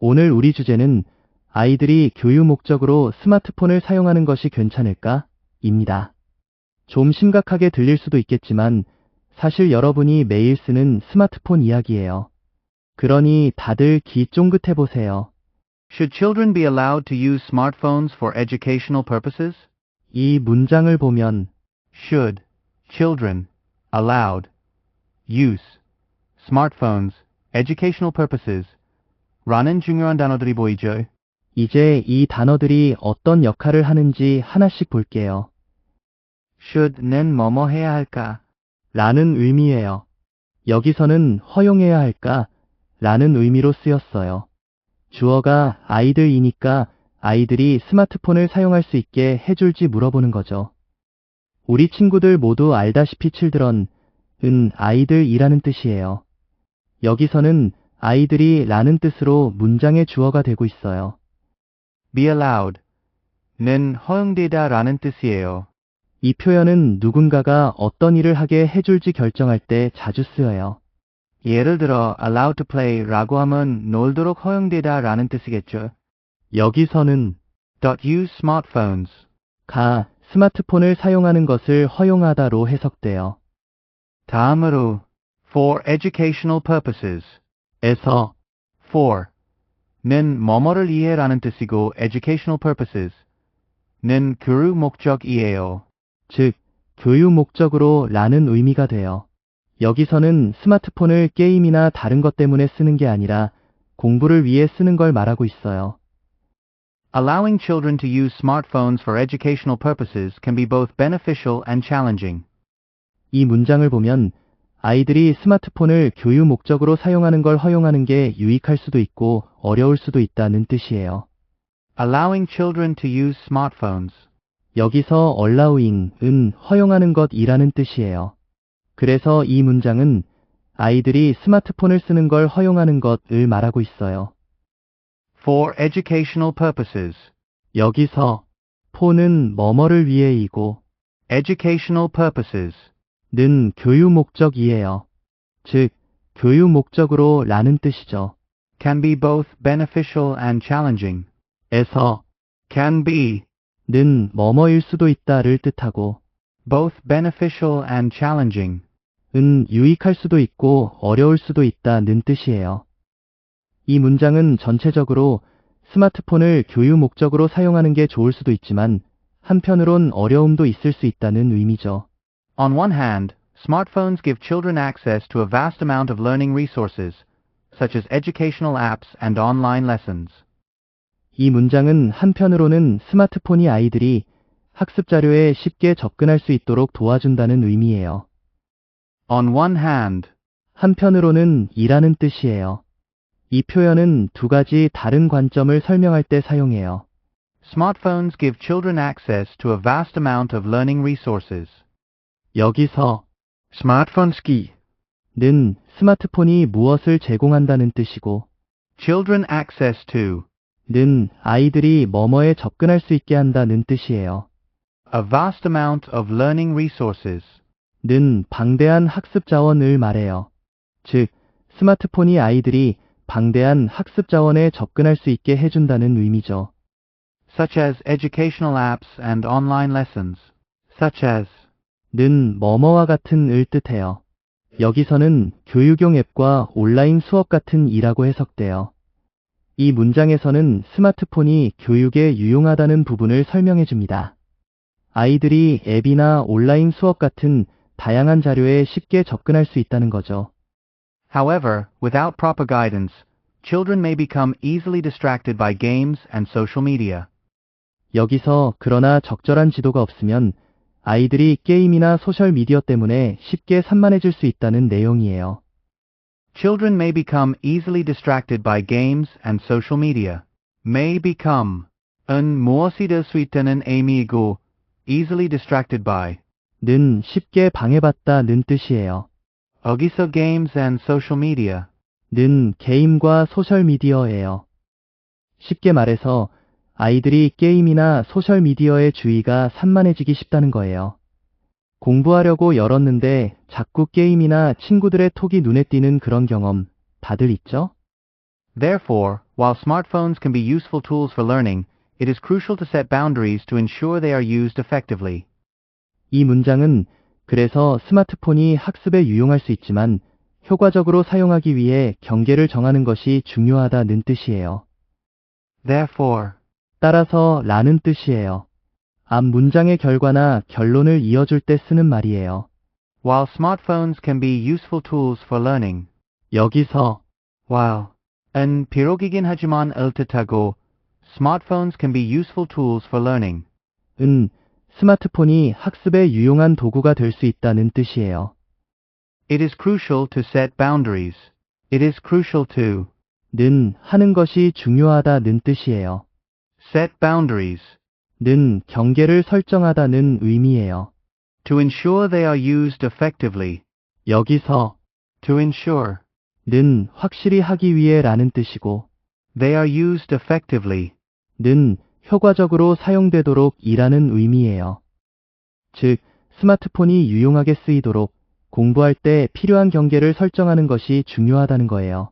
오늘 우리 주제는 아이들이 교육 목적으로 스마트폰을 사용하는 것이 괜찮을까? 입니다. 좀 심각하게 들릴 수도 있겠지만 사실 여러분이 매일 쓰는 스마트폰 이야기예요. 그러니 다들 귀 쫑긋해 보세요. Should children be allowed to use smartphones for educational purposes? 이 문장을 보면 Should children allowed use smartphones educational purposes 라는 중요한 단어들이 보이죠. 이제 이 단어들이 어떤 역할을 하는지 하나씩 볼게요. should는 뭐뭐 해야 할까? 라는 의미예요. 여기서는 허용해야 할까? 라는 의미로 쓰였어요. 주어가 아이들이니까 아이들이 스마트폰을 사용할 수 있게 해줄지 물어보는 거죠. 우리 친구들 모두 알다시피 children은 아이들이라는 뜻이에요. 여기서는 아이들이 라는 뜻으로 문장의 주어가 되고 있어요. be allowed는 허용되다 라는 뜻이에요. 이 표현은 누군가가 어떤 일을 하게 해줄지 결정할 때 자주 쓰여요. 예를 들어 allowed to play 라고 하면 놀도록 허용되다 라는 뜻이겠죠. 여기서는 use smartphones 가 스마트폰을 사용하는 것을 허용하다로 해석돼요. 다음으로 for educational purposes 에서 for는 뭐뭐를 위해라는 뜻이고 educational purposes는 교육 목적이에요. 즉 교육 목적으로 라는 의미가 돼요. 여기서는 스마트폰을 게임이나 다른 것 때문에 쓰는 게 아니라 공부를 위해 쓰는 걸 말하고 있어요. Allowing children to use smartphones for educational purposes can be both beneficial and challenging. 이 문장을 보면 아이들이 스마트폰을 교육 목적으로 사용하는 걸 허용하는 게 유익할 수도 있고 어려울 수도 있다는 뜻이에요. Allowing children to use smartphones. 여기서 allowing은 허용하는 것이라는 뜻이에요. 그래서 이 문장은 아이들이 스마트폰을 쓰는 걸 허용하는 것을 말하고 있어요. For educational purposes. 여기서 for는 뭐뭐를 위해이고 educational purposes. 는 교육 목적이에요. 즉, 교육 목적으로 라는 뜻이죠. can be both beneficial and challenging. 에서 can be 는 뭐뭐일 수도 있다를 뜻하고 both beneficial and challenging. 은 유익할 수도 있고 어려울 수도 있다는 뜻이에요. 이 문장은 전체적으로 스마트폰을 교육 목적으로 사용하는 게 좋을 수도 있지만 한편으론 어려움도 있을 수 있다는 의미죠. On one hand, smartphones give children access to a vast amount of learning resources, such as educational apps and online lessons. 이 문장은 한편으로는 스마트폰이 아이들이 학습 자료에 쉽게 접근할 수 있도록 도와준다는 의미예요. On one hand, 한편으로는 이라는 뜻이에요. 이 표현은 두 가지 다른 관점을 설명할 때 사용해요. Smartphones give children access to a vast amount of learning resources. 여기서 smartphoneski는 스마트폰이 무엇을 제공한다는 뜻이고 children access to 는 아이들이 뭐뭐에 접근할 수 있게 한다는 뜻이에요. a vast amount of learning resources. 는 방대한 학습 자원을 말해요. 즉, 스마트폰이 아이들이 방대한 학습 자원에 접근할 수 있게 해준다는 의미죠. such as educational apps and online lessons. such as 는 뭐뭐와 같은 을 뜻해요. 여기서는 교육용 앱과 온라인 수업 같은 이라고 해석돼요. 이 문장에서는 스마트폰이 교육에 유용하다는 부분을 설명해 줍니다. 아이들이 앱이나 온라인 수업 같은 다양한 자료에 쉽게 접근할 수 있다는 거죠. However, without proper guidance, children may become easily distracted by games and social media. 여기서 그러나 적절한 지도가 없으면 아이들이 게임이나 소셜미디어 때문에 쉽게 산만해질 수 있다는 내용이에요. Children may become easily distracted by games and social media. May become 은 무엇이 될 수 있다는 의미이고 easily distracted by 는 쉽게 방해받다는 뜻이에요. 여기서 games and social media 는 게임과 소셜미디어예요. 쉽게 말해서 아이들이 게임이나 소셜미디어의 주의가 산만해지기 쉽다는 거예요. 공부하려고 열었는데 자꾸 게임이나 친구들의 톡이 눈에 띄는 그런 경험 다들 있죠? Therefore, while smartphones can be useful tools for learning, it is crucial to set boundaries to ensure they are used effectively. 이 문장은 그래서 스마트폰이 학습에 유용할 수 있지만 효과적으로 사용하기 위해 경계를 정하는 것이 중요하다는 뜻이에요. Therefore, 따라서 라는 뜻이에요. 앞 문장의 결과나 결론을 이어줄 때 쓰는 말이에요. while smartphones can be useful tools for learning, 여기서 while 은 비록이긴 하지만 을뜻하고 smartphones can be useful tools for learning, 은 스마트폰이 학습에 유용한 도구가 될 수 있다는 뜻이에요. it is crucial to set boundaries. It is crucial to 는 하는 것이 중요하다는 뜻이에요. set boundaries, 는 경계를 설정하다는 의미예요. to ensure they are used effectively, 여기서 to ensure 는 확실히 하기 위해 라는 뜻이고 they are used effectively, 는 효과적으로 사용되도록 이라는 의미예요. 즉, 스마트폰이 유용하게 쓰이도록 공부할 때 필요한 경계를 설정하는 것이 중요하다는 거예요.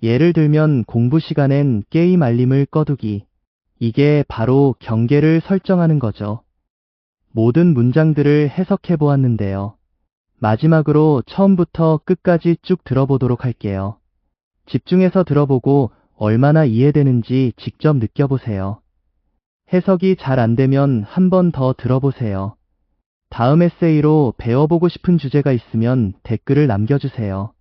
예를 들면 공부 시간엔 게임 알림을 꺼두기. 이게 바로 경계를 설정하는 거죠. 모든 문장들을 해석해 보았는데요. 마지막으로 처음부터 끝까지 쭉 들어보도록 할게요. 집중해서 들어보고 얼마나 이해되는지 직접 느껴보세요. 해석이 잘 안 되면 한 번 더 들어보세요. 다음 에세이로 배워보고 싶은 주제가 있으면 댓글을 남겨주세요.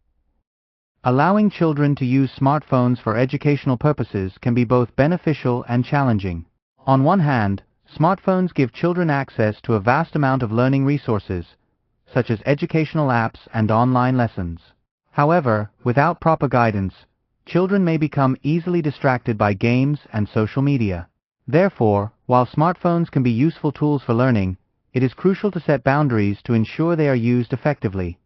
Allowing children to use smartphones for educational purposes can be both beneficial and challenging. On one hand, smartphones give children access to a vast amount of learning resources, such as educational apps and online lessons. However, without proper guidance, children may become easily distracted by games and social media. Therefore, while smartphones can be useful tools for learning, it is crucial to set boundaries to ensure they are used effectively.